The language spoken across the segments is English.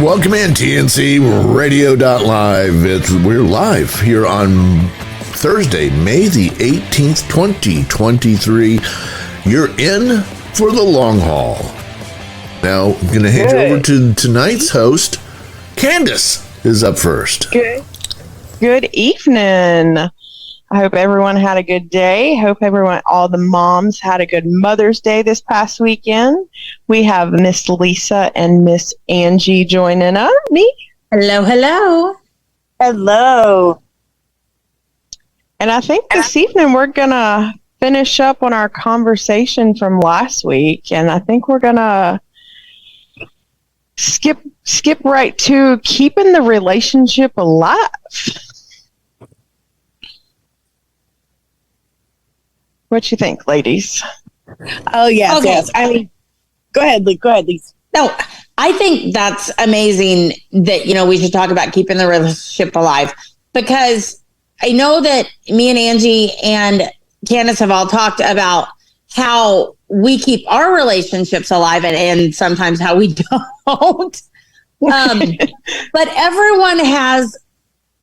Welcome in TNC Radio.live. We're live here on Thursday, May the 18th, 2023. You're in for the long haul. Now, I'm going to hand you over to tonight's host. Candace is up first. Good evening. I hope everyone had a good day. Hope all the moms had a good Mother's Day this past weekend. We have Miss Lisa and Miss Angie joining me. Hello, hello. Hello. And I think this evening we're going to finish up on our conversation from last week. And I think we're going to skip right to keeping the relationship alive. What you think, ladies? Oh, yes, Okay. yes. I mean, go ahead, Lisa. No, I think that's amazing that, we should talk about keeping the relationship alive, because I know that me and Angie and Candace have all talked about how we keep our relationships alive and sometimes how we don't. But everyone has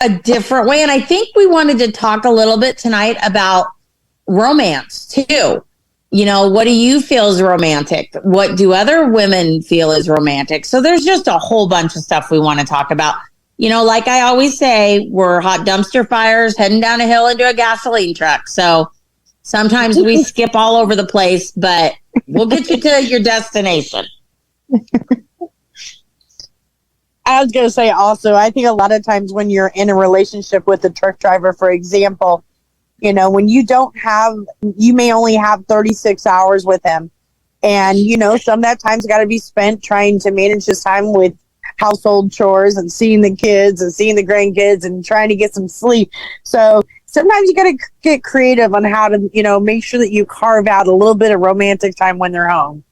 a different way. And I think we wanted to talk a little bit tonight about romance too. What do you feel is romantic? What do other women feel is romantic? So there's just a whole bunch of stuff we want to talk about. Like I always say, we're hot dumpster fires heading down a hill into a gasoline truck. So sometimes we skip all over the place, but we'll get you to your destination. I was going to say also, I think a lot of times when you're in a relationship with a truck driver, for example, when you may only have 36 hours with him. And, some of that time's got to be spent trying to manage his time with household chores and seeing the kids and seeing the grandkids and trying to get some sleep. So sometimes you got to get creative on how to, make sure that you carve out a little bit of romantic time when they're home.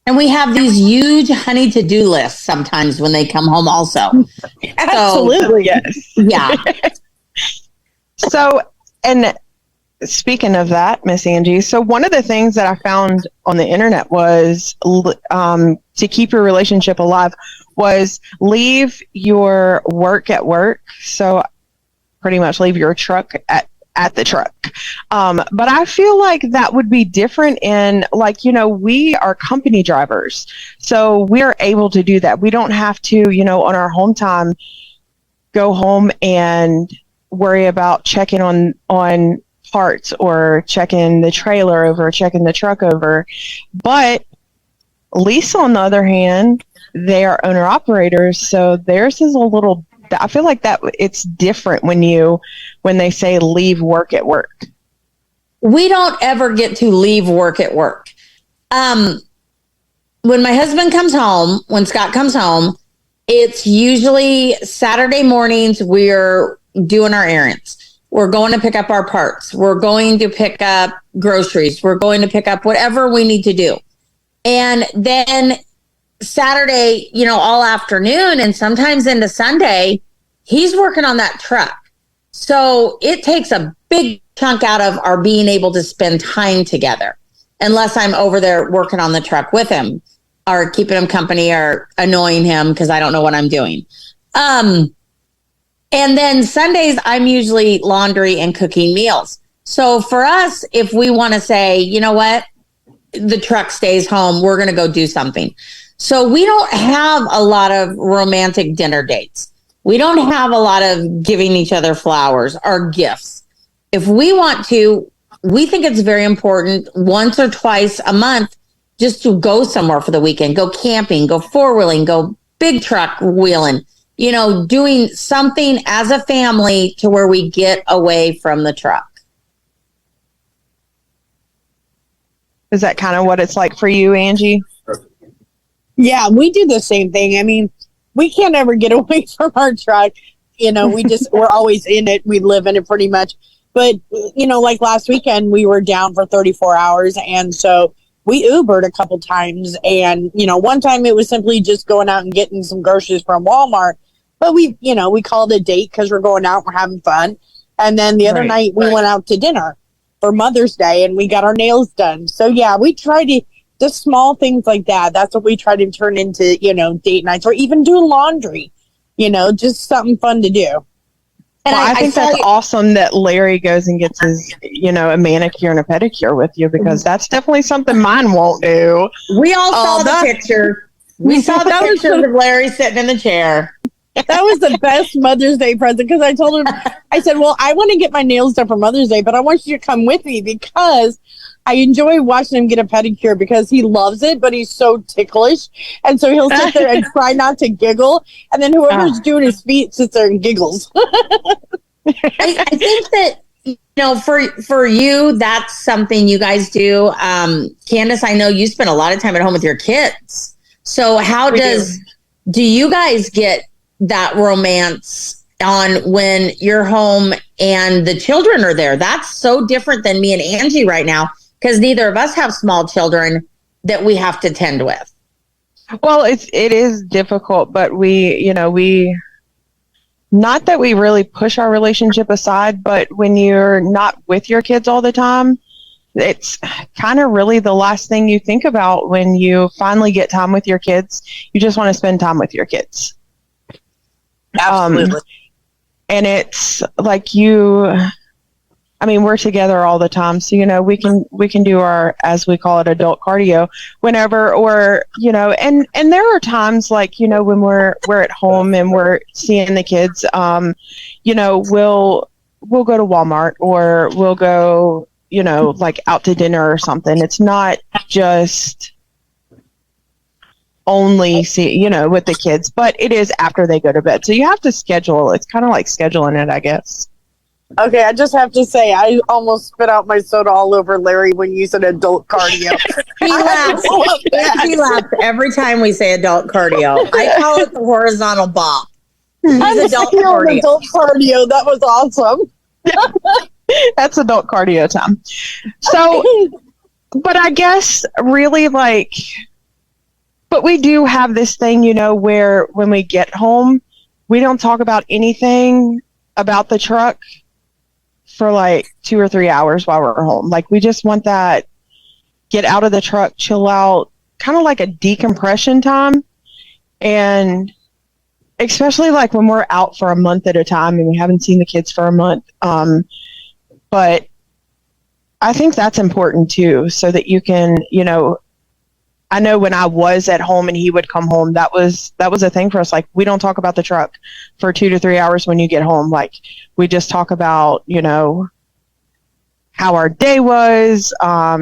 And we have these huge honey to-do lists sometimes when they come home also. Absolutely. Yes. Yeah. So, and speaking of that, Miss Angie, so one of the things that I found on the internet was to keep your relationship alive was leave your work at work. So pretty much leave your truck at the truck. But I feel like that would be different in we are company drivers. So we're able to do that. We don't have to, on our home time, go home and worry about checking on parts or checking the trailer over, checking the truck over. But Lisa, on the other hand, they are owner operators, so theirs is a little, I feel like that it's different when they say leave work at work. We don't ever get to leave work at work. When my husband comes home, when Scott comes home, it's usually Saturday mornings. We're doing our errands. We're going to pick up our parts. We're going to pick up groceries. We're going to pick up whatever we need to do. And then Saturday, all afternoon and sometimes into Sunday, he's working on that truck. So it takes a big chunk out of our being able to spend time together, unless I'm over there working on the truck with him or keeping him company or annoying him because I don't know what I'm doing. And then Sundays, I'm usually laundry and cooking meals. So for us, if we want to say, you know what, the truck stays home, we're going to go do something. So we don't have a lot of romantic dinner dates. We don't have a lot of giving each other flowers or gifts. If we want to, we think it's very important once or twice a month just to go somewhere for the weekend, go camping, go four-wheeling, go big truck wheeling, doing something as a family to where we get away from the truck. Is that kind of what it's like for you, Angie? Yeah, we do the same thing. I mean, we can't ever get away from our truck. We're always in it. We live in it pretty much. But, like last weekend, we were down for 34 hours. And so we Ubered a couple times. And, one time it was simply just going out and getting some groceries from Walmart. But we called it a date because we're going out, we're having fun. And then the other night we went out to dinner for Mother's Day and we got our nails done. So, yeah, we try to just small things like that. That's what we try to turn into, date nights, or even do laundry, just something fun to do. And I think that's awesome that Larry goes and gets his, a manicure and a pedicure with you, because that's definitely something mine won't do. We all saw the picture. We saw the picture of Larry sitting in the chair. That was the best Mother's Day present, because I told him, I said, well, I want to get my nails done for Mother's Day, but I want you to come with me because I enjoy watching him get a pedicure, because he loves it, but he's so ticklish. And so he'll sit there and try not to giggle. And then whoever's doing his feet sits there and giggles. I think that, for you, that's something you guys do. Candace, I know you spend a lot of time at home with your kids. So how do you guys get that romance on when you're home and the children are there? That's so different than me and Angie right now, because neither of us have small children that we have to tend with. Well, it is difficult, but we not that we really push our relationship aside, but when you're not with your kids all the time, it's kind of really the last thing you think about when you finally get time with your kids. You just want to spend time with your kids. Absolutely. And it's like we're together all the time. So, we can do our, as we call it, adult cardio whenever, or, and there are times like, when we're at home and we're seeing the kids, we'll go to Walmart, or we'll go, like out to dinner or something. It's not just only with the kids, but it is after they go to bed. So you have to schedule. It's kind of like scheduling it, I guess. Okay, I just have to say, I almost spit out my soda all over Larry when you said adult cardio. He laughs. He laughs every time we say adult cardio. I call it the horizontal bop. Adult cardio. That was awesome. That's adult cardio time. So, but I guess really but we do have this thing, where when we get home, we don't talk about anything about the truck for like 2 or 3 hours while we're home. Like, we just want that, get out of the truck, chill out, kind of like a decompression time. And especially like when we're out for a month at a time and we haven't seen the kids for a month. But I think that's important too, so that you can, I know when I was at home and he would come home, that was a thing for us. Like, we don't talk about the truck for 2 to 3 hours when you get home. Like, we just talk about, how our day was, love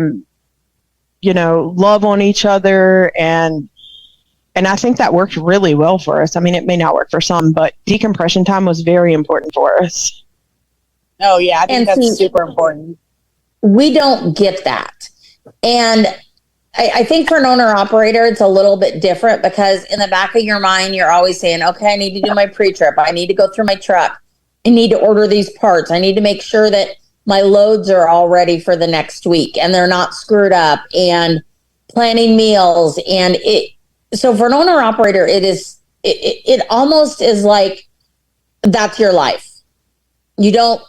on each other. And I think that worked really well for us. I mean, it may not work for some, but decompression time was very important for us. Oh yeah. I think that's super important. We don't get that. And I think for an owner-operator, it's a little bit different, because in the back of your mind, you're always saying, okay, I need to do my pre-trip. I need to go through my truck. I need to order these parts. I need to make sure that my loads are all ready for the next week and they're not screwed up, and planning meals. And so for an owner-operator, it almost is like that's your life. You don't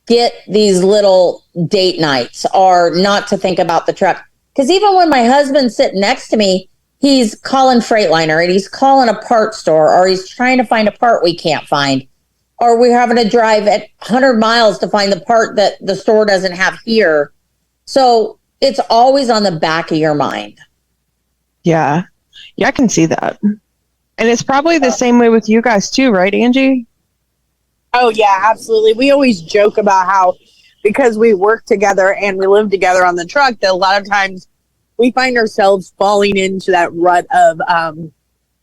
get these little date nights or not to think about the truck. Because even when my husband's sitting next to me, he's calling Freightliner, and he's calling a part store, or he's trying to find a part we can't find, or we're having to drive at 100 miles to find the part that the store doesn't have here. So it's always on the back of your mind. Yeah. Yeah, I can see that. And it's probably the same way with you guys too, right, Angie? Oh, yeah, absolutely. We always joke about how, because we work together and we live together on the truck, that a lot of times we find ourselves falling into that rut of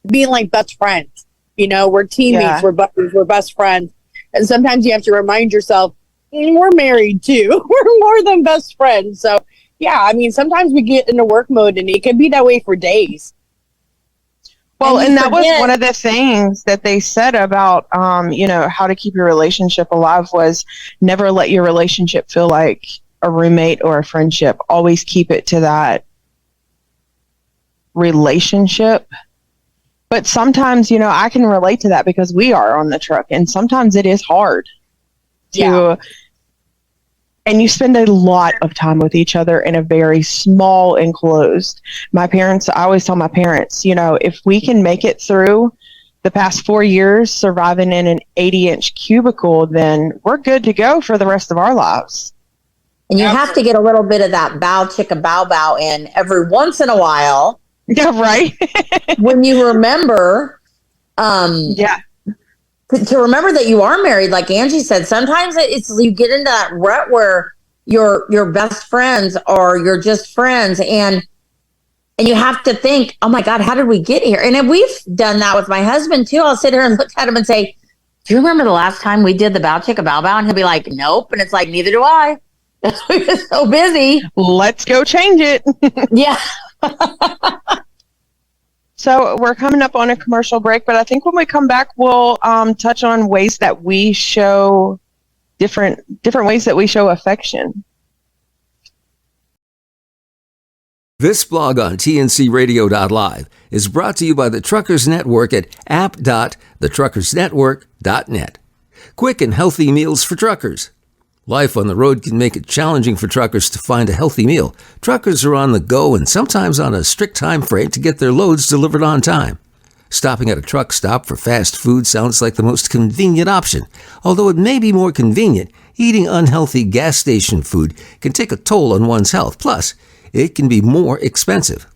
being like best friends. We're teammates, we're buddies, we're best friends. And sometimes you have to remind yourself, we're married too. We're more than best friends. So, yeah, I mean, sometimes we get into work mode, and it can be that way for days. Well, and that was one of the things that they said about, how to keep your relationship alive was never let your relationship feel like a roommate or a friendship. Always keep it to that relationship. But sometimes, I can relate to that because we are on the truck, and sometimes it is hard to and you spend a lot of time with each other in a very small enclosed. I always tell my parents, if we can make it through the past 4 years surviving in an 80-inch cubicle, then we're good to go for the rest of our lives. And you have to get a little bit of that bow chicka bow bow in every once in a while. Yeah, right. When you remember, to remember that you are married, like Angie said. Sometimes it's you get into that rut where your best friends or you're just friends, and you have to think, oh my God, how did we get here? And we've done that with my husband too. I'll sit here and look at him and say, do you remember the last time we did the bow chicka bow bow? And he'll be like, nope. And it's like, neither do I. We're so busy. Let's go change it. Yeah. So we're coming up on a commercial break, but I think when we come back, we'll touch on ways that we show different ways that we show affection. This blog on tncradio.live is brought to you by the Truckers Network at app.thetruckersnetwork.net. Quick and healthy meals for truckers. Life on the road can make it challenging for truckers to find a healthy meal. Truckers are on the go and sometimes on a strict time frame to get their loads delivered on time. Stopping at a truck stop for fast food sounds like the most convenient option. Although it may be more convenient, eating unhealthy gas station food can take a toll on one's health. Plus, it can be more expensive.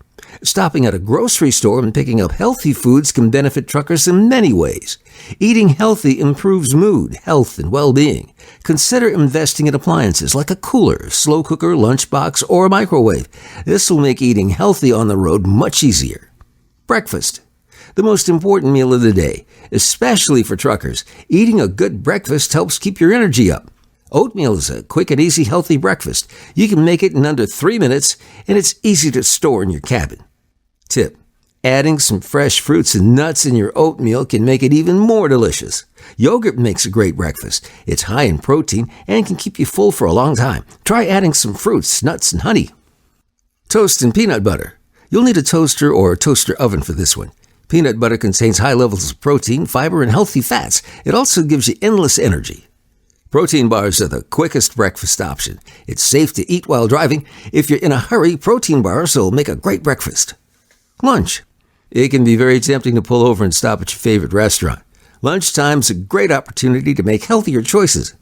Stopping at a grocery store and picking up healthy foods can benefit truckers in many ways. Eating healthy improves mood, health, and well-being. Consider investing in appliances like a cooler, slow cooker, lunchbox, or a microwave. This will make eating healthy on the road much easier. Breakfast. The most important meal of the day, especially for truckers. Eating a good breakfast helps keep your energy up. Oatmeal is a quick and easy healthy breakfast. You can make it in under 3 minutes, and it's easy to store in your cabin. Tip: adding some fresh fruits and nuts in your oatmeal can make it even more delicious. Yogurt makes a great breakfast. It's high in protein and can keep you full for a long time. Try adding some fruits, nuts, and honey. Toast and peanut butter. You'll need a toaster or a toaster oven for this one. Peanut butter contains high levels of protein, fiber, and healthy fats. It also gives you endless energy. Protein bars are the quickest breakfast option. It's safe to eat while driving. If you're in a hurry, protein bars will make a great breakfast. Lunch. It can be very tempting to pull over and stop at your favorite restaurant. Lunchtime's a great opportunity to make healthier choices.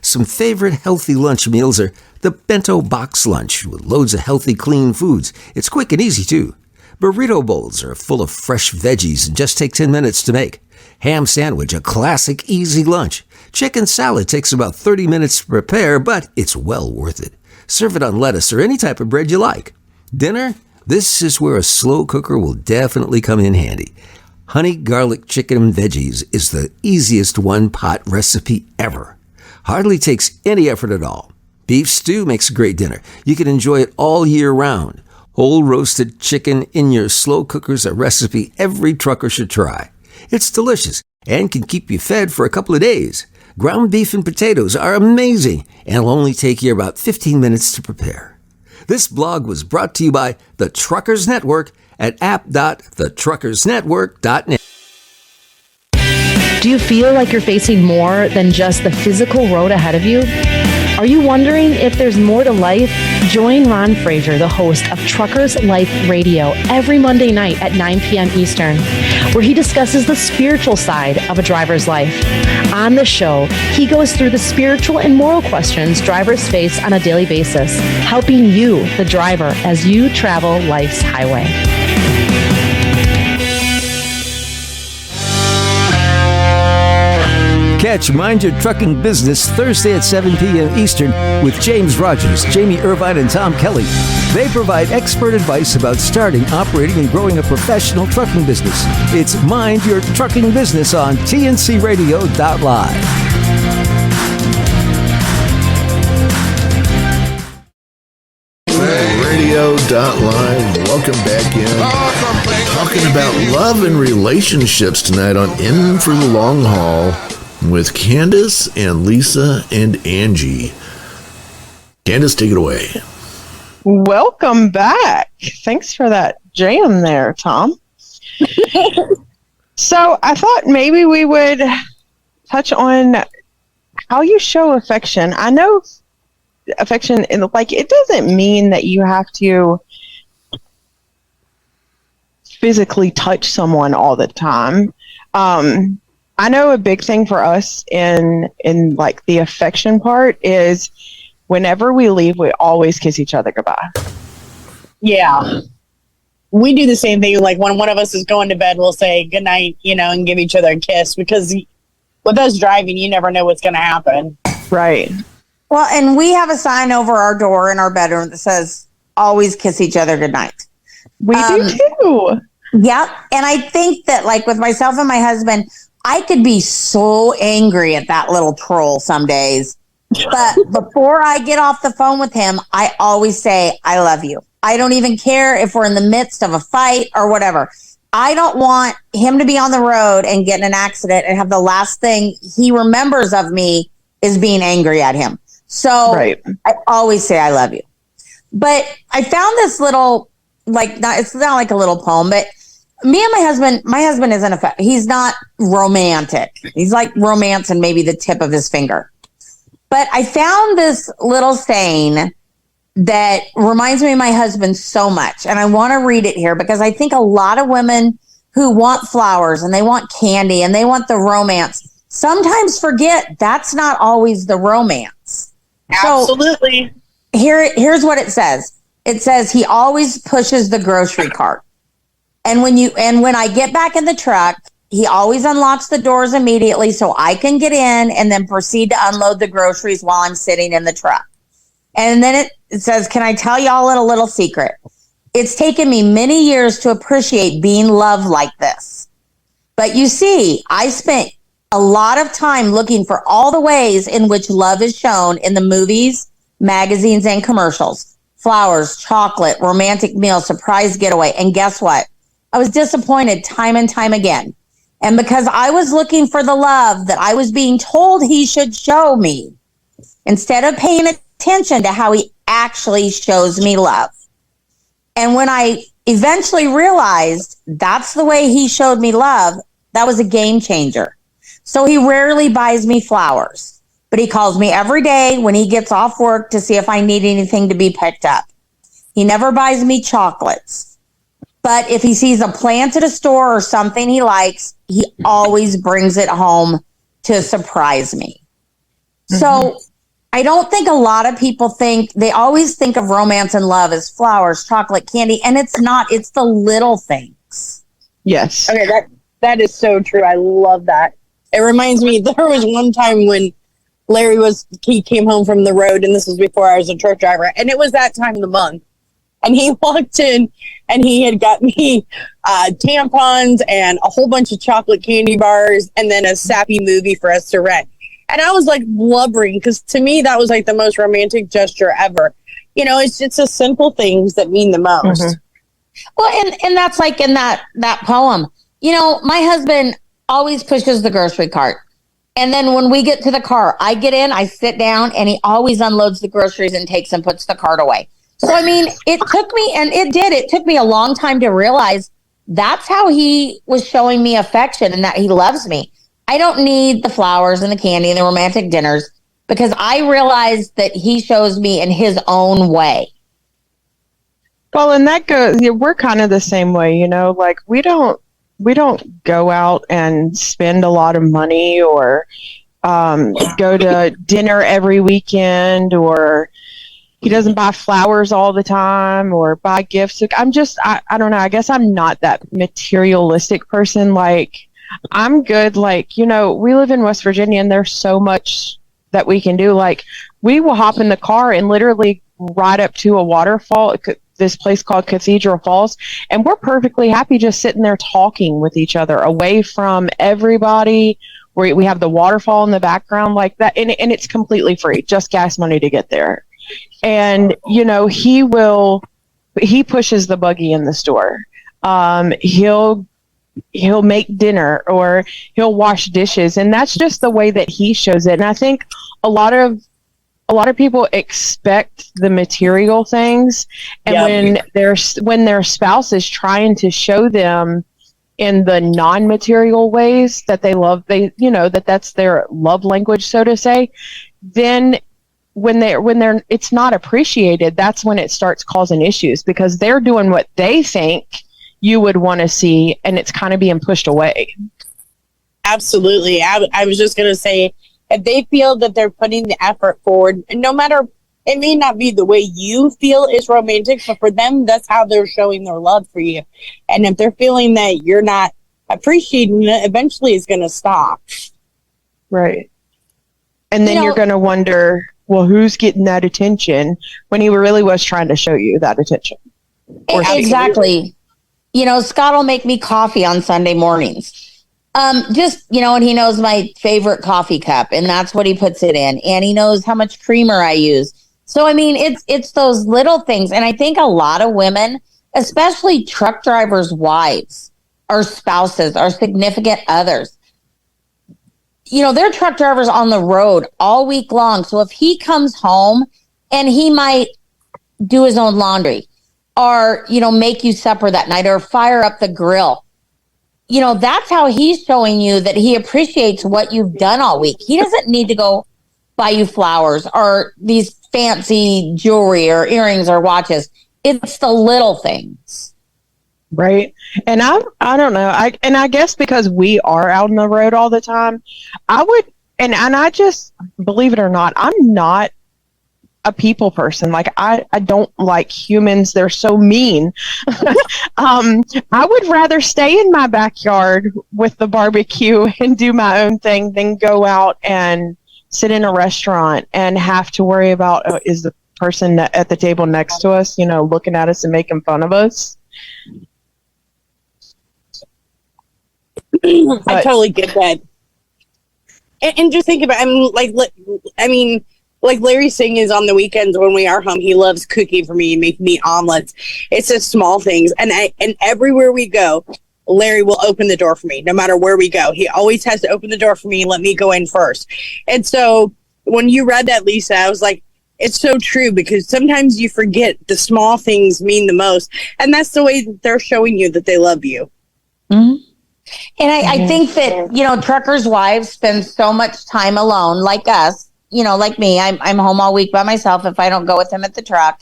Some favorite healthy lunch meals are the bento box lunch with loads of healthy, clean foods. It's quick and easy, too. Burrito bowls are full of fresh veggies and just take 10 minutes to make. Ham sandwich, a classic, easy lunch. Chicken salad takes about 30 minutes to prepare, but it's well worth it. Serve it on lettuce or any type of bread you like. Dinner? This is where a slow cooker will definitely come in handy. Honey garlic chicken and veggies is the easiest one-pot recipe ever. Hardly takes any effort at all. Beef stew makes a great dinner. You can enjoy it all year round. Whole roasted chicken in your slow cooker's a recipe every trucker should try. It's delicious and can keep you fed for a couple of days. Ground beef and potatoes are amazing and will only take you about 15 minutes to prepare. This blog was brought to you by the Truckers Network at app.thetruckersnetwork.net. Do you feel like you're facing more than just the physical road ahead of you? Are you wondering if there's more to life? Join Ron Fraser, the host of Truckers Life Radio, every Monday night at 9 p.m. Eastern, where he discusses the spiritual side of a driver's life. On the show, he goes through the spiritual and moral questions drivers face on a daily basis, helping you, the driver, as you travel life's highway. Catch Mind Your Trucking Business Thursday at 7 p.m. Eastern with James Rogers, Jamie Irvine, and Tom Kelly. They provide expert advice about starting, operating, and growing a professional trucking business. It's Mind Your Trucking Business on tncradio.live. Radio.live. Welcome back in. Talking about love and relationships tonight on In for the Long Haul with Candace and Lisa and Angie. Candace, take it away. Welcome back. Thanks for that jam there, Tom. So I thought maybe we would touch on how you show affection. I know affection, and like, it doesn't mean that you have to physically touch someone all the time. I know a big thing for us in like the affection part is whenever we leave, we always kiss each other goodbye. Yeah. We do the same thing. Like when one of us is going to bed, we'll say good night, and give each other a kiss, because with us driving, you never know what's going to happen. Right. Well, and we have a sign over our door in our bedroom that says, always kiss each other goodnight. We do too. Yep. And I think that, like, with myself and my husband, I could be so angry at that little troll some days. But before I get off the phone with him, I always say, I love you. I don't even care if we're in the midst of a fight or whatever. I don't want him to be on the road and get in an accident and have the last thing he remembers of me is being angry at him. So Right. I always say, I love you. But I found this little, it's not like a little poem, but me and my husband isn't he's not romantic. He's like romance and maybe the tip of his finger. But I found this little saying that reminds me of my husband so much. And I want to read it here because I think a lot of women who want flowers and they want candy and they want the romance sometimes forget that's not always the romance. Absolutely. So here's what it says. It says he always pushes the grocery cart. And when I get back in the truck, he always unlocks the doors immediately so I can get in and then proceed to unload the groceries while I'm sitting in the truck. And then it says, can I tell y'all a little secret? It's taken me many years to appreciate being loved like this. But you see, I spent a lot of time looking for all the ways in which love is shown in the movies, magazines, and commercials. Flowers, chocolate, romantic meal, surprise getaway. And guess what? I was disappointed time and time again. And because I was looking for the love that I was being told he should show me, instead of paying attention to how he actually shows me love. And when I eventually realized that's the way he showed me love, that was a game changer. So he rarely buys me flowers, but he calls me every day when he gets off work to see if I need anything to be picked up. He never buys me chocolates. But if he sees a plant at a store or something he likes, he always brings it home to surprise me. Mm-hmm. So I don't think a lot of people they always think of romance and love as flowers, chocolate, candy, and it's not. It's the little things. Yes. Okay, that is so true. I love that. It reminds me, there was one time when he came home from the road, and this was before I was a truck driver, and it was that time of the month. And he walked in and he had got me tampons and a whole bunch of chocolate candy bars and then a sappy movie for us to rent. And I was like blubbering because to me, that was like the most romantic gesture ever. It's the simple things that mean the most. Mm-hmm. Well, and that's like in that poem. My husband always pushes the grocery cart. And then when we get to the car, I get in, I sit down, and he always unloads the groceries and takes and puts the cart away. So, I mean, it took me a long time to realize that's how he was showing me affection and that he loves me. I don't need the flowers and the candy and the romantic dinners because I realized that he shows me in his own way. Well, and that goes, we're kind of the same way, like we don't go out and spend a lot of money or go to dinner every weekend, or he doesn't buy flowers all the time or buy gifts. I don't know. I guess I'm not that materialistic person. Like, I'm good. Like, we live in West Virginia and there's so much that we can do. Like, we will hop in the car and literally ride up to a waterfall, this place called Cathedral Falls, and we're perfectly happy just sitting there talking with each other away from everybody. We have the waterfall in the background like that, and it's completely free, just gas money to get there. And, he pushes the buggy in the store. He'll make dinner or he'll wash dishes. And that's just the way that he shows it. And I think a lot of people expect the material things. And when their spouse is trying to show them in the non-material ways that they love, that's their love language, so to say, then when they're it's not appreciated, that's when it starts causing issues, because they're doing what they think you would want to see, and it's kind of being pushed away. Absolutely. I was just going to say, if they feel that they're putting the effort forward, and no matter, it may not be the way you feel is romantic, but for them, that's how they're showing their love for you. And if they're feeling that you're not appreciating it, eventually it's going to stop. Right. And then you're going to wonder, well, who's getting that attention when he really was trying to show you that attention? Exactly. Scott will make me coffee on Sunday mornings. And he knows my favorite coffee cup, and that's what he puts it in. And he knows how much creamer I use. So, I mean, it's those little things. And I think a lot of women, especially truck drivers' wives, or spouses, or significant others, they're truck drivers on the road all week long. So if he comes home and he might do his own laundry, or, make you supper that night, or fire up the grill, that's how he's showing you that he appreciates what you've done all week. He doesn't need to go buy you flowers or these fancy jewelry or earrings or watches. It's the little things. Right. And I don't know. I guess because we are out on the road all the time, I would, and I just, believe it or not, I'm not a people person. Like I don't like humans. They're so mean. I would rather stay in my backyard with the barbecue and do my own thing than go out and sit in a restaurant and have to worry about, is the person at the table next to us, looking at us and making fun of us. I totally get that. And just think about, like Larry's saying, is on the weekends when we are home, he loves cooking for me and making me omelets. It's just small things. And everywhere we go, Larry will open the door for me, no matter where we go. He always has to open the door for me and let me go in first. And so when you read that, Lisa, I was like, it's so true, because sometimes you forget the small things mean the most. And that's the way that they're showing you that they love you. Mm-hmm. And I think that, truckers' wives spend so much time alone, like us. Like me, I'm home all week by myself if I don't go with him at the truck.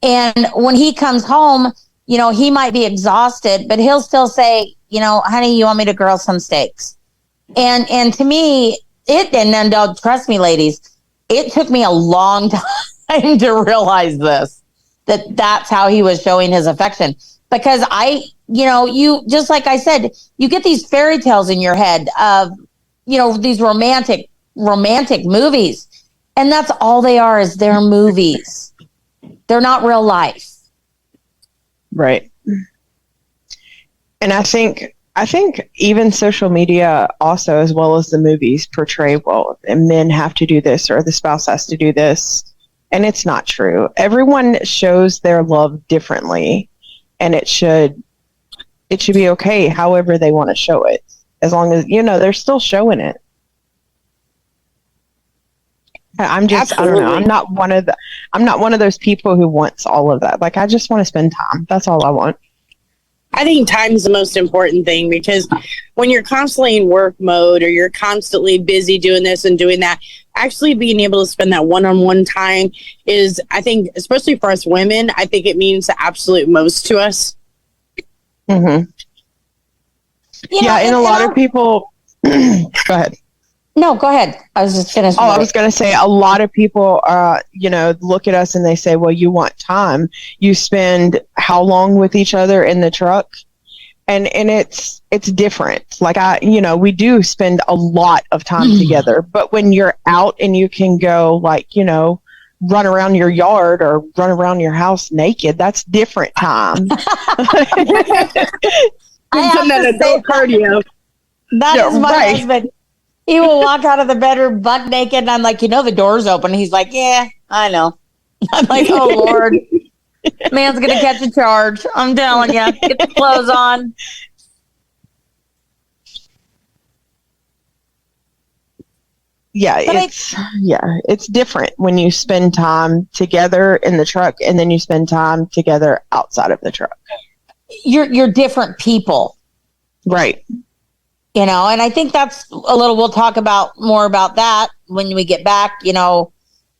And when he comes home, he might be exhausted, but he'll still say, honey, you want me to grill some steaks? And to me, trust me, ladies, it took me a long time to realize that's how he was showing his affection. Because you, just like I said, you get these fairy tales in your head of, these romantic movies, and that's all they are, is they're movies. They're not real life. Right. And I think even social media also, as well as the movies, portray, well, men have to do this or the spouse has to do this, and it's not true. Everyone shows their love differently, and it should be okay however they want to show it, as long as they're still showing it. I'm just, absolutely. I don't know. I'm not one of those people who wants all of that. Like, I just want to spend time. That's all I want. I think time is the most important thing, because when you're constantly in work mode, or you're constantly busy doing this and doing that, actually being able to spend that one-on-one time is, I think, especially for us women, I think it means the absolute most to us. Mm-hmm. And a lot of people, go ahead. No, go ahead. I was just going to say. I was going to say, a lot of people, look at us and they say, well, you want time. You spend how long with each other in the truck? And it's different. Like we do spend a lot of time together, but when you're out and you can go run around your yard or run around your house naked, that's different time. Cardio. That is my husband. He will walk out of the bedroom buck naked, and I'm like, the door's open. He's like, yeah, I know. I'm like, oh, Lord. Man's going to catch a charge. I'm telling you. Get the clothes on. Yeah, it's different when you spend time together in the truck and then you spend time together outside of the truck. You're different people. Right. And I think that's we'll talk about more about that when we get back,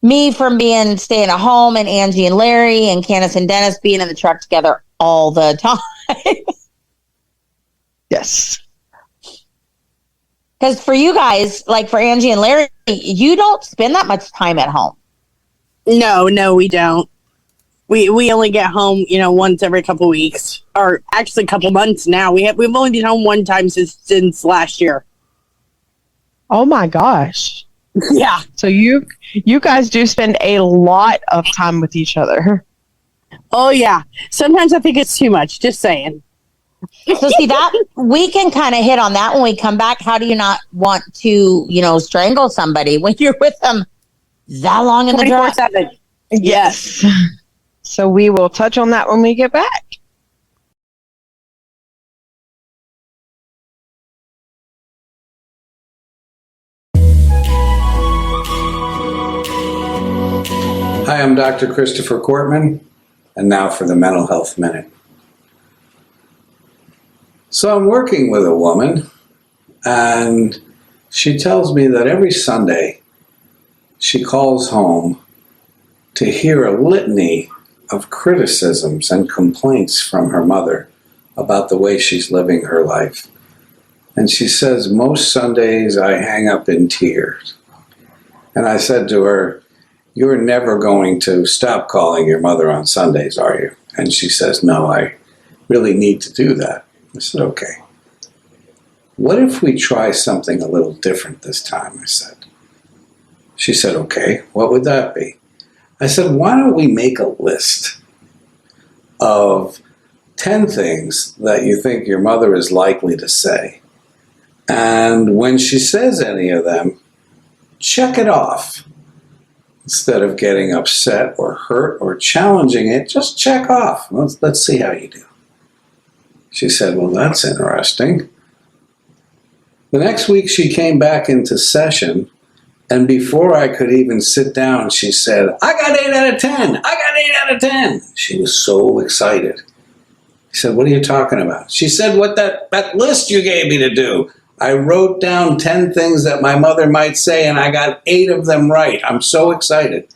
me from being staying at home, and Angie and Larry and Candace and Dennis being in the truck together all the time. Yes. Because for you guys, like for Angie and Larry, you don't spend that much time at home. No, we don't. We only get home, once every couple weeks, or actually a couple months now. We've only been home one time since last year. Oh my gosh. Yeah. So you guys do spend a lot of time with each other. Oh yeah. Sometimes I think it's too much. Just saying. So see that we can kind of hit on that when we come back. How do you not want to, strangle somebody when you're with them that long in the drive? 24/7. Yes. So we will touch on that when we get back. Hi, I'm Dr. Christopher Cortman, and now for the Mental Health Minute. So I'm working with a woman, and she tells me that every Sunday she calls home to hear a litany of criticisms and complaints from her mother about the way she's living her life. And she says, most Sundays I hang up in tears. And I said to her, you're never going to stop calling your mother on Sundays, are you? And she says, no, I really need to do that. I said, okay. What if we try something a little different this time? I said. She said, okay, what would that be? I said, why don't we make a list of 10 things that you think your mother is likely to say. And when she says any of them, check it off. Instead of getting upset or hurt or challenging it, just check off. Let's see how you do. She said, well, that's interesting. The next week she came back into session, and before I could even sit down, she said, I got 8 out of 10. I got 8 out of 10. She was so excited. I said, what are you talking about? She said, what that list you gave me to do. I wrote down 10 things that my mother might say, and I got 8 of them right. I'm so excited.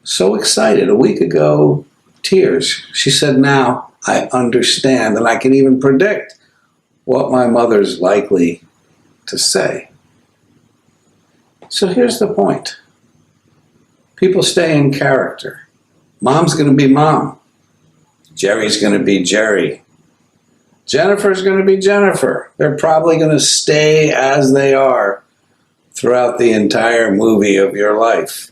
So excited. A week ago, tears. She said, now I understand, and I can even predict what my mother's likely to say. So here's the point. People stay in character. Mom's going to be mom. Jerry's going to be Jerry. Jennifer's going to be Jennifer. They're probably going to stay as they are throughout the entire movie of your life.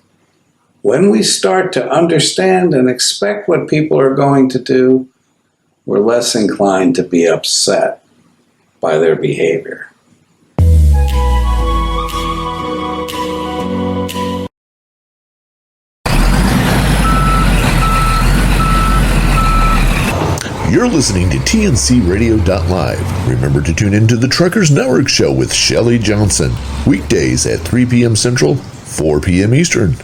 When we start to understand and expect what people are going to do, we're less inclined to be upset by their behavior. You're listening to TNCRadio.live. Remember to tune into the Truckers Network Show with Shelley Johnson. Weekdays at 3 p.m. Central, 4 p.m. Eastern.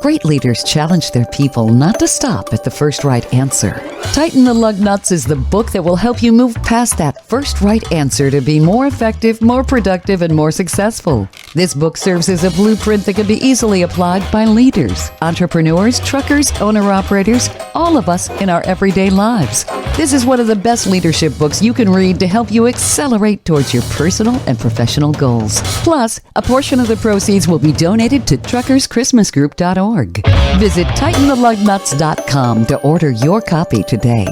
Great leaders challenge their people not to stop at the first right answer. Tighten the Lug Nuts is the book that will help you move past that first right answer to be more effective, more productive, and more successful. This book serves as a blueprint that can be easily applied by leaders, entrepreneurs, truckers, owner-operators, all of us in our everyday lives. This is one of the best leadership books you can read to help you accelerate towards your personal and professional goals. Plus, a portion of the proceeds will be donated to truckerschristmasgroup.org. Visit TightenTheLugNuts.com to order your copy today.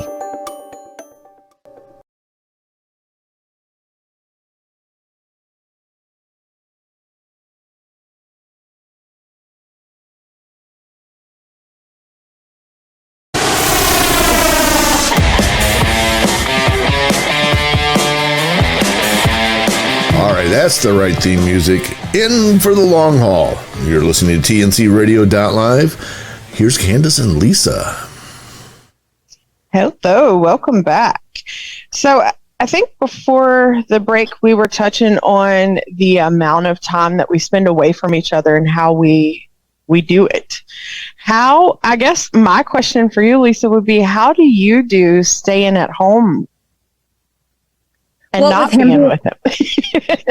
That's the right theme music. In for the long haul. You're listening to TNCRadio.live. Here's Candace and Lisa. Hello, welcome back. So I think before the break, we were touching on the amount of time that we spend away from each other and how we do it. I guess my question for you, Lisa, would be, how do you do staying at home and not begin with him.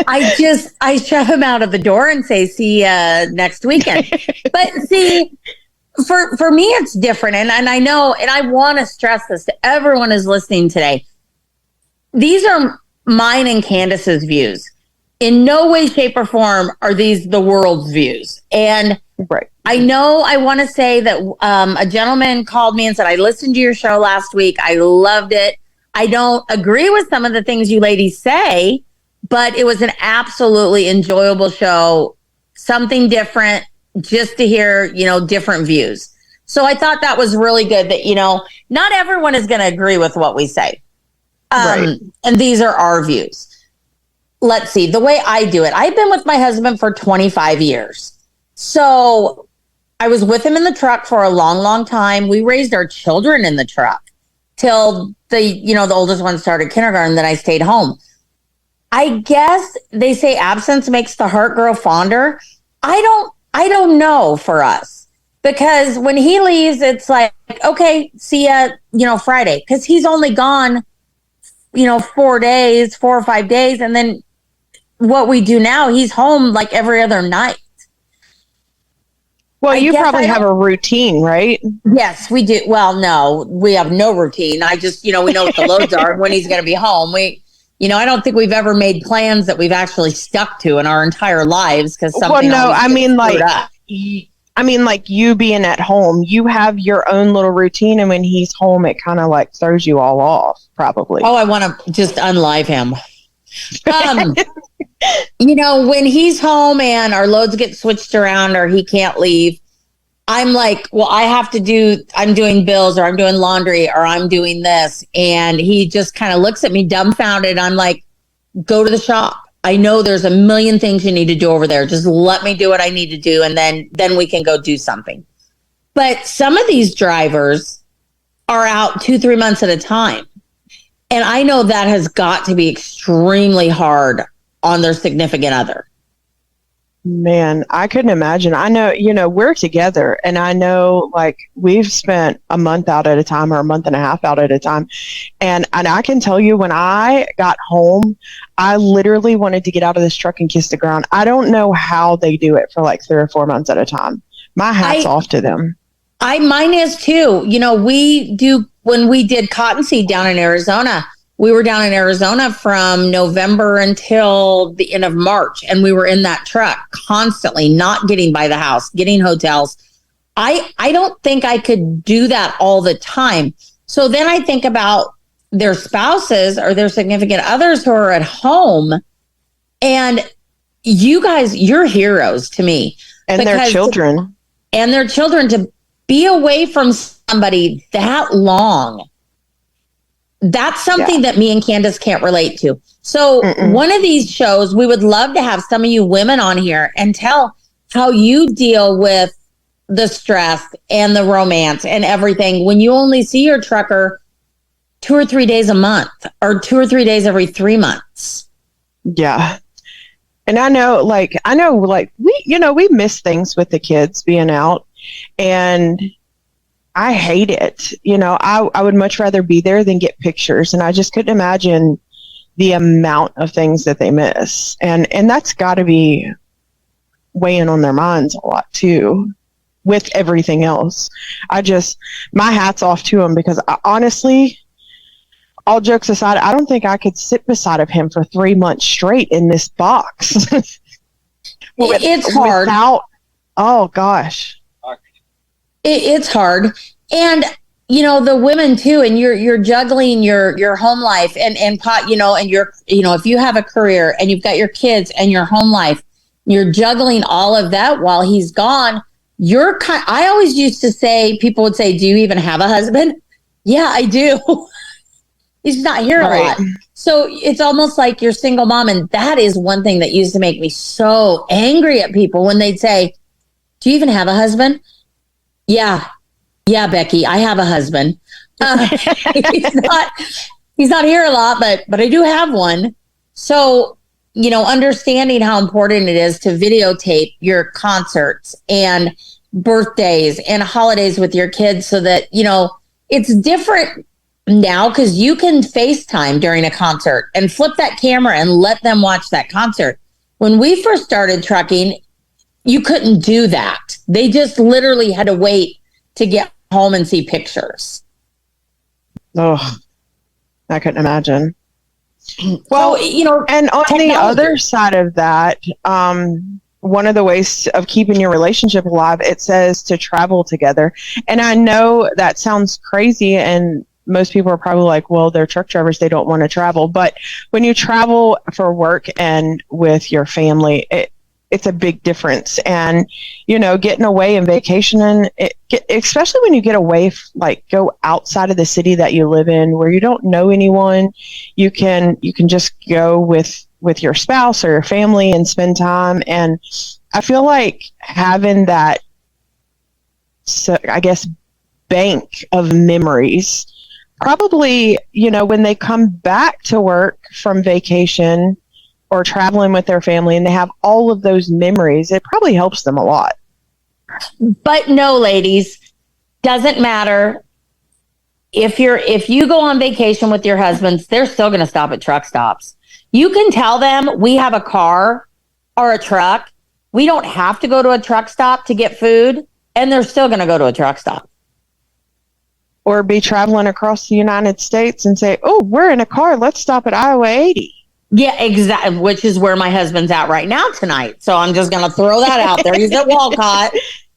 I shove him out of the door and say, see you next weekend. But see, for me, it's different. And I know, and I want to stress this to everyone who's listening today. These are mine and Candace's views. In no way, shape, or form are these the world's views. And right. I know I want to say that a gentleman called me and said, I listened to your show last week. I loved it. I don't agree with some of the things you ladies say, but it was an absolutely enjoyable show. Something different, just to hear, different views. So I thought that was really good that, not everyone is going to agree with what we say. Right. And these are our views. Let's see, the way I do it. I've been with my husband for 25 years. So I was with him in the truck for a long, long time. We raised our children in the truck till the oldest one started kindergarten. Then I stayed home. I guess they say absence makes the heart grow fonder. I don't know for us, because when he leaves, it's like, okay, see ya, Friday, because he's only gone, 4 or 5 days. And then what we do now, he's home like every other night. Well, you probably have a routine, right? Yes, we do. Well, no, we have no routine. I just, we know what the loads are and when he's going to be home. I don't think we've ever made plans that we've actually stuck to in our entire lives, because something. Well, no, I mean, like you being at home, you have your own little routine, and when he's home, it kind of like throws you all off, probably. Oh, I want to just unlive him. When he's home and our loads get switched around or he can't leave, I'm like, well, I'm doing bills, or I'm doing laundry, or I'm doing this. And he just kind of looks at me dumbfounded. I'm like, go to the shop. I know there's a million things you need to do over there. Just let me do what I need to do. And then we can go do something. But some of these drivers are out 2-3 months at a time. And I know that has got to be extremely hard on their significant other. Man, I couldn't imagine. I know, we're together, and I know like we've spent a month out at a time or a month and a half out at a time. And I can tell you, when I got home, I literally wanted to get out of this truck and kiss the ground. I don't know how they do it for like 3 or 4 months at a time. My hat's off to them. Mine is too. When we did cottonseed down in Arizona, we were down in Arizona from November until the end of March, and we were in that truck constantly, not getting by the house, getting hotels. I don't think I could do that all the time. So then I think about their spouses or their significant others who are at home, and you guys, you're heroes to me. And their children. And their children, to be away from somebody that long. That's something that me and Candace can't relate to. So one of these shows, we would love to have some of you women on here and tell how you deal with the stress and the romance and everything when you only see your trucker 2 or 3 days a month, or 2 or 3 days every 3 months. Yeah. And I know we miss things with the kids being out, and I hate it. I would much rather be there than get pictures. And I just couldn't imagine the amount of things that they miss. And that's got to be weighing on their minds a lot too, with everything else. My hat's off to them, because honestly, all jokes aside, I don't think I could sit beside of him for 3 months straight in this box. It's hard. Oh gosh. It's hard. And, the women too, and you're juggling your home life and if you have a career and you've got your kids and your home life, you're juggling all of that while he's gone. I always used to say, people would say, do you even have a husband? Yeah, I do. He's not here a lot. So it's almost like you're single mom. And that is one thing that used to make me so angry at people when they'd say, do you even have a husband? Yeah, Becky, I have a husband. He's not here a lot, but I do have one. So, understanding how important it is to videotape your concerts and birthdays and holidays with your kids, so that, it's different now because you can FaceTime during a concert and flip that camera and let them watch that concert. When we first started trucking, you couldn't do that. They just literally had to wait to get home and see pictures. Oh, I couldn't imagine. Well, and on technology. the other side of that, one of the ways of keeping your relationship alive, it says to travel together. And I know that sounds crazy, and most people are probably like, well, they're truck drivers, they don't want to travel. But when you travel for work and with your family, it's a big difference. And, getting away and vacationing, especially when you get away, go outside of the city that you live in where you don't know anyone, you can just go with your spouse or your family and spend time. And I feel like having that, bank of memories, probably, when they come back to work from vacation or traveling with their family and they have all of those memories, it probably helps them a lot. But no, ladies, doesn't matter. If you go on vacation with your husbands, they're still going to stop at truck stops. You can tell them we have a car or a truck. We don't have to go to a truck stop to get food, and they're still going to go to a truck stop. Or be traveling across the United States and say, oh, we're in a car. Let's stop at Iowa 80. Yeah, exactly. Which is where my husband's at right now tonight. So I'm just going to throw that out there. He's at Walcott.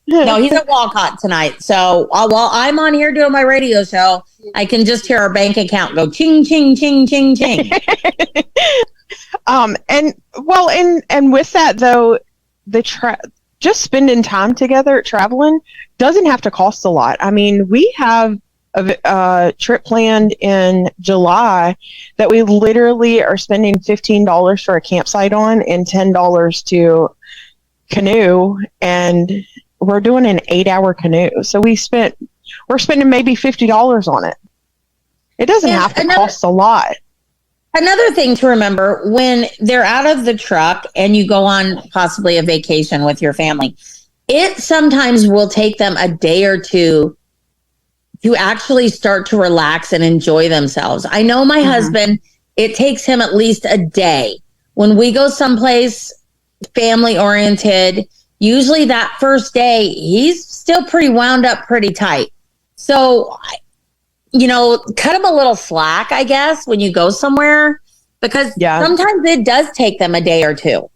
No, he's at Walcott tonight. So while I'm on here doing my radio show, I can just hear our bank account go ching, ching, ching, ching, ching. And with that though, just spending time together traveling doesn't have to cost a lot. I mean, we have a trip planned in July that we literally are spending $15 for a campsite on and $10 to canoe, and we're doing an 8-hour canoe. So we're spending maybe $50 on it. It doesn't have to cost a lot. Another thing to remember when they're out of the truck and you go on possibly a vacation with your family, it sometimes will take them a day or two to actually start to relax and enjoy themselves. I know my husband, it takes him at least a day. When we go someplace family oriented, usually that first day, he's still pretty wound up pretty tight. So, cut him a little slack, I guess, when you go somewhere, because sometimes it does take them a day or two.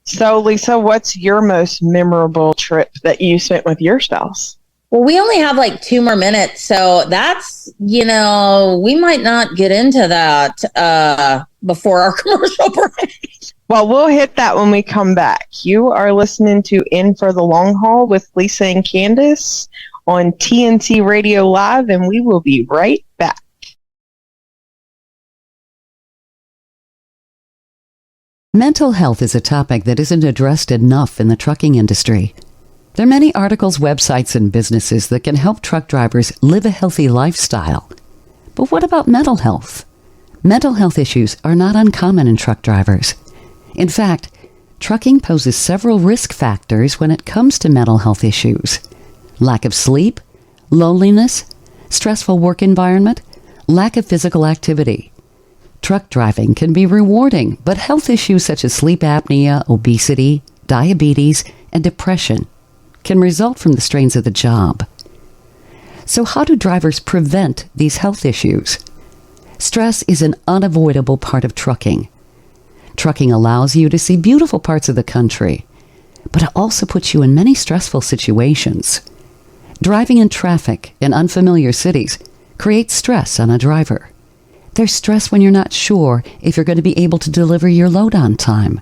So, Lisa, what's your most memorable trip that you spent with your spouse? Well, we only have 2 more minutes. So that's, we might not get into that before our commercial break. Well, we'll hit that when we come back. You are listening to In for the Long Haul with Lisa and Candace on TNC Radio Live, and we will be right back. Mental health is a topic that isn't addressed enough in the trucking industry. There are many articles, websites, and businesses that can help truck drivers live a healthy lifestyle. But what about mental health? Mental health issues are not uncommon in truck drivers. In fact, trucking poses several risk factors when it comes to mental health issues. Lack of sleep, loneliness, stressful work environment, lack of physical activity. Truck driving can be rewarding, but health issues such as sleep apnea, obesity, diabetes, and depression can result from the strains of the job. So how do drivers prevent these health issues? Stress is an unavoidable part of trucking. Trucking allows you to see beautiful parts of the country, but it also puts you in many stressful situations. Driving in traffic in unfamiliar cities creates stress on a driver. There's stress when you're not sure if you're going to be able to deliver your load on time.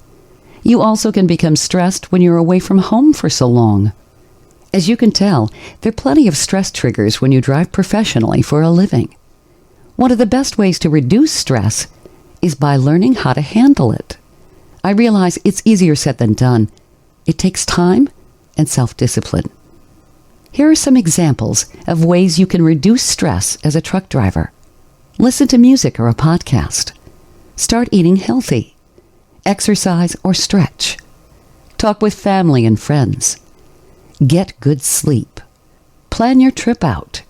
You also can become stressed when you're away from home for so long. As you can tell, there are plenty of stress triggers when you drive professionally for a living. One of the best ways to reduce stress is by learning how to handle it. I realize it's easier said than done. It takes time and self-discipline. Here are some examples of ways you can reduce stress as a truck driver. Listen to music or a podcast. Start eating healthy. Exercise or stretch. Talk with family and friends. Get good sleep. Plan your trip out.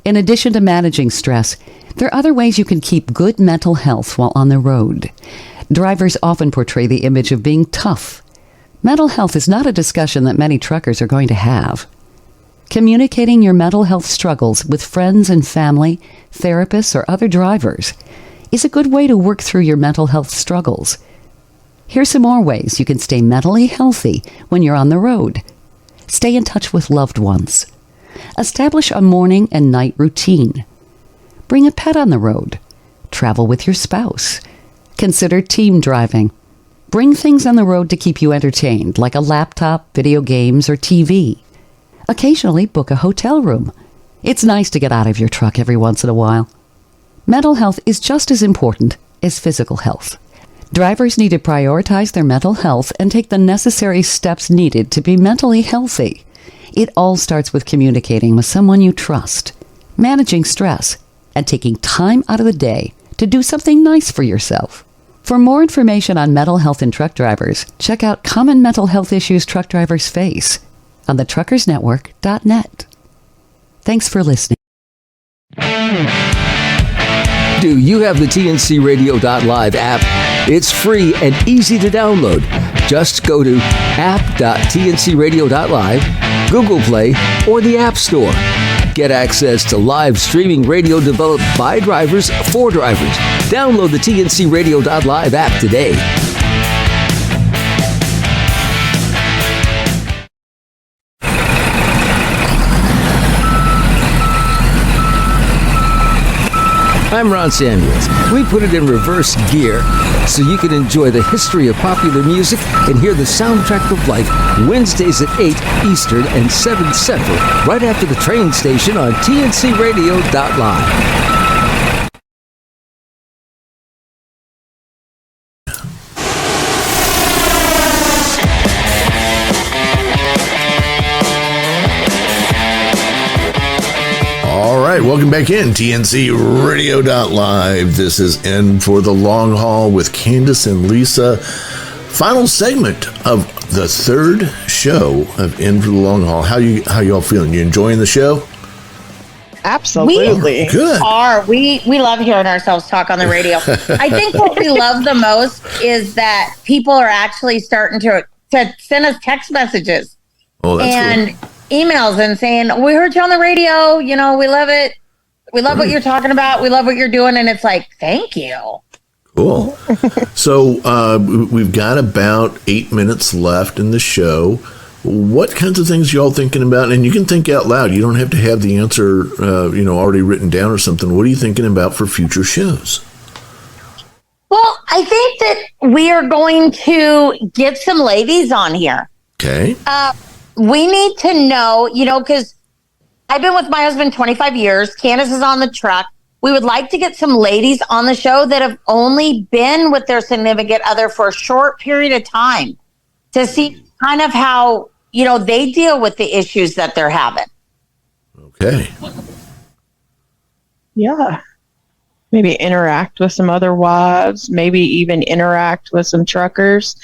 In addition to managing stress, there are other ways you can keep good mental health while on the road. Drivers often portray the image of being tough. Mental health is not a discussion that many truckers are going to have. Communicating your mental health struggles with friends and family, therapists, or other drivers is a good way to work through your mental health struggles. Here's some more ways you can stay mentally healthy when you're on the road. Stay in touch with loved ones. Establish a morning and night routine. Bring a pet on the road. Travel with your spouse. Consider team driving. Bring things on the road to keep you entertained, like a laptop, video games, or TV. Occasionally book a hotel room. It's nice to get out of your truck every once in a while. Mental health is just as important as physical health. Drivers need to prioritize their mental health and take the necessary steps needed to be mentally healthy. It all starts with communicating with someone you trust, managing stress, and taking time out of the day to do something nice for yourself. For more information on mental health in truck drivers, check out Common Mental Health Issues Truck Drivers Face on thetruckersnetwork.net. Thanks for listening. Do you have the TNCRadio.live app? It's free and easy to download. Just go to app.tncradio.live, Google Play, or the App Store. Get access to live streaming radio developed by drivers for drivers. Download the TNCRadio.live app today. I'm Ron Samuels. We put it in reverse gear so you can enjoy the history of popular music and hear the soundtrack of life Wednesdays at 8 Eastern and 7 Central, right after the train station on TNCRadio.live. Welcome back in TNC Radio.live. This is In for the Long Haul with Candace and Lisa. Final segment of the third show of In for the Long Haul. How y'all feeling? You enjoying the show? Absolutely. Good. We love hearing ourselves talk on the radio. I think what we love the most is that people are actually starting to send us text messages. Oh, that's and cool. Emails and saying, we heard you on the radio, we love it. We love what you're talking about. We love what you're doing. And it's like, thank you. Cool. So we've got about 8 minutes left in the show. What kinds of things y'all thinking about? And you can think out loud. You don't have to have the answer, already written down or something. What are you thinking about for future shows? Well, I think that we are going to get some ladies on here. Okay. We need to know, because I've been with my husband 25 years. Candace is on the truck. We would like to get some ladies on the show that have only been with their significant other for a short period of time to see kind of how, they deal with the issues that they're having. Okay. Yeah. Maybe interact with some other wives, maybe even interact with some truckers,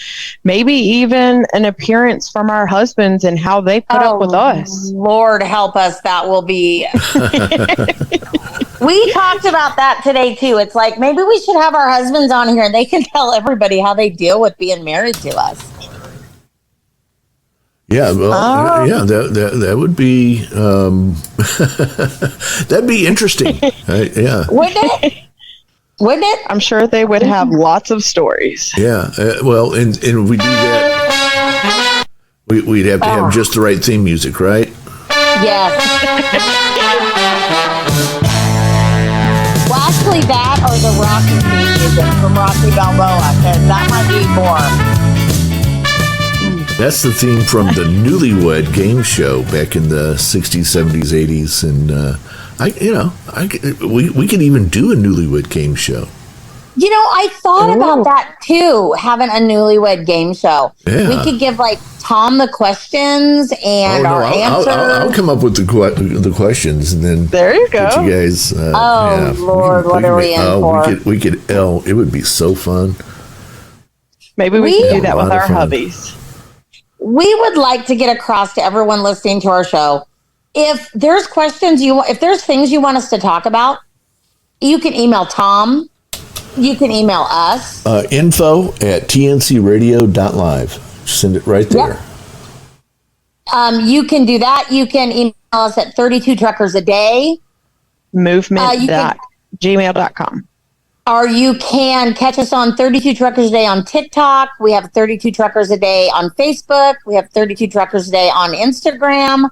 maybe even an appearance from our husbands and how they put up with us. Lord help us, that will be. We talked about that today too. It's like maybe we should have our husbands on here and they can tell everybody how they deal with being married to us. Yeah, well, that would be that'd be interesting. Yeah, wouldn't it? Wouldn't it? I'm sure they would have lots of stories. Yeah, well, and if we do that, we'd have to have just the right theme music, right? Yes. Well, actually, that or the Rocky theme music from Rocky Balboa, because that might be more. That's the theme from the Newlywed game show back in the 60s, 70s, 80s, and we could even do a Newlywed game show. I thought about that too, having a Newlywed game show. Yeah. We could give Tom the questions and our answers. I'll come up with the questions, and then there you go. Get you guys. Lord, what are we in for? We could. It would be so fun. Maybe we could do that with our hubbies. We would like to get across to everyone listening to our show if there's questions if there's things you want us to talk about, you can email Tom. You can email us. info@tncradio.live. Send it right there. Yep. You can do that. You can email us at 32 truckers a day. Movement.gmail.com. Or you can catch us on 32 Truckers a Day on TikTok. We have 32 Truckers a Day on Facebook. We have 32 Truckers a Day on Instagram.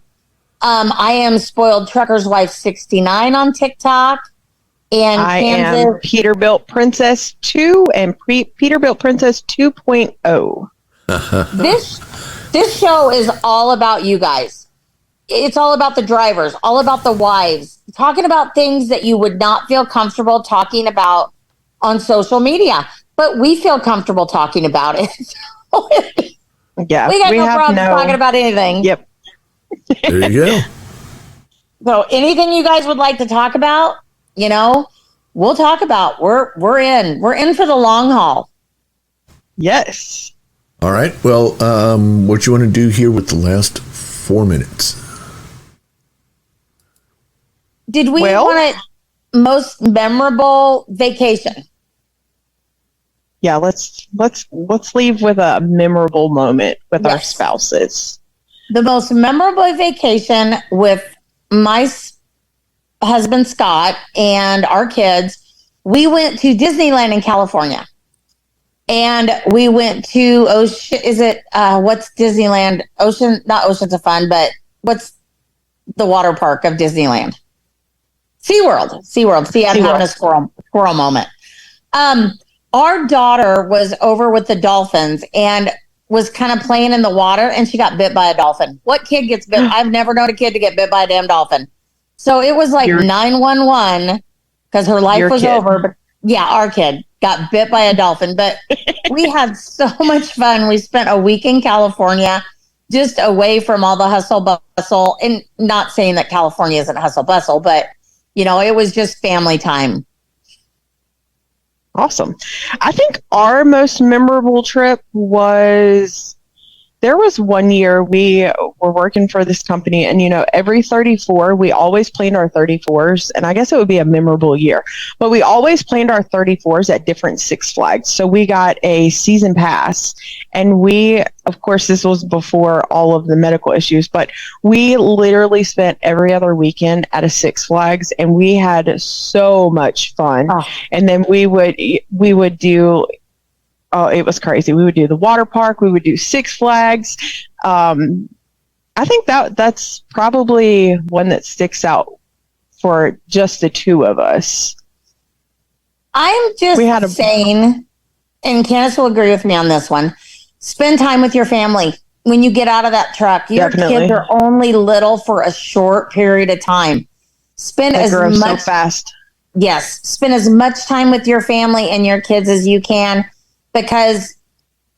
I am Spoiled Trucker's Wife 69 on TikTok. And I am Peterbilt Princess 2 and Peterbilt Princess 2.0. This show is all about you guys. It's all about the drivers, all about the wives, talking about things that you would not feel comfortable talking about on social media, but we feel comfortable talking about it. Yeah, we got no problem talking about anything. Yep. There you go. So anything you guys would like to talk about, we'll talk about. We're in for the long haul. Yes. All right. Well, what you want to do here with the last 4 minutes? Did we want a most memorable vacation? Yeah, let's leave with a memorable moment with our spouses. The most memorable vacation with my husband Scott and our kids. We went to Disneyland in California, and we went to Ocean. Is it what's Disneyland? Not Oceans of Fun, but what's the water park of Disneyland? SeaWorld. See, I'm having a squirrel moment. Our daughter was over with the dolphins and was kind of playing in the water, and she got bit by a dolphin. What kid gets bit? I've never known a kid to get bit by a damn dolphin. So it was like 911 because her life was over. But yeah, our kid got bit by a dolphin. But we had so much fun. We spent a week in California, just away from all the hustle bustle. And not saying that California isn't hustle bustle, but it was just family time. Awesome. I think our most memorable trip was, there was one year we were working for this company, and every 34, we always planned our 34s, and I guess it would be a memorable year, but we always planned our 34s at different Six Flags. So we got a season pass, and we, of course, this was before all of the medical issues, but we literally spent every other weekend at a Six Flags, and we had so much fun. And then we would do, it was crazy. We would do the water park. We would do Six Flags. I think that's probably one that sticks out for just the two of us. I'm just saying, and Candace will agree with me on this one, spend time with your family when you get out of that truck. Your kids are only little for a short period of time. Spend as much fast. Yes, spend as much time with your family and your kids as you can, because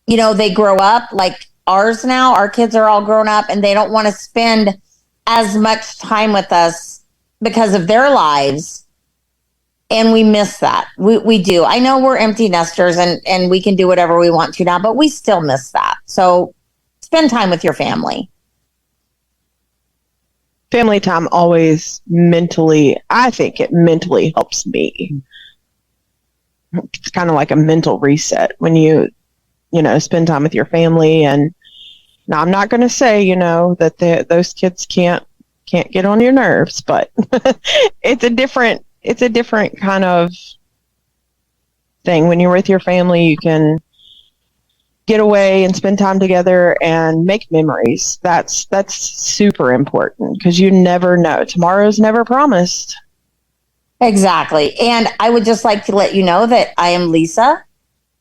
they grow up like ours now. Our kids are all grown up, and they don't want to spend as much time with us because of their lives. And we miss that. We do. I know we're empty nesters and we can do whatever we want to now, but we still miss that. So spend time with your family. Family time always I think it mentally helps me. It's kind of like a mental reset when you spend time with your family. And now I'm not going to say, that those kids can't get on your nerves, but it's a different kind of thing. When you're with your family, you can get away and spend time together and make memories. That's super important, because you never know. Tomorrow's never promised. Exactly. And I would just like to let you know that I am Lisa,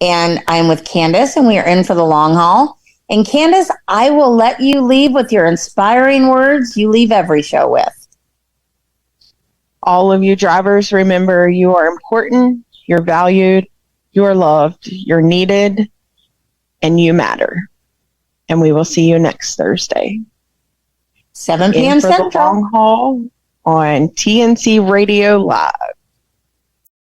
and I'm with Candace, and we are in for the long haul. And Candace, I will let you leave with your inspiring words you leave every show with. All of you drivers, remember, you are important, you're valued, you're loved, you're needed, and you matter. And we will see you next Thursday. 7 p.m. In for Central. The long haul on TNC Radio Live.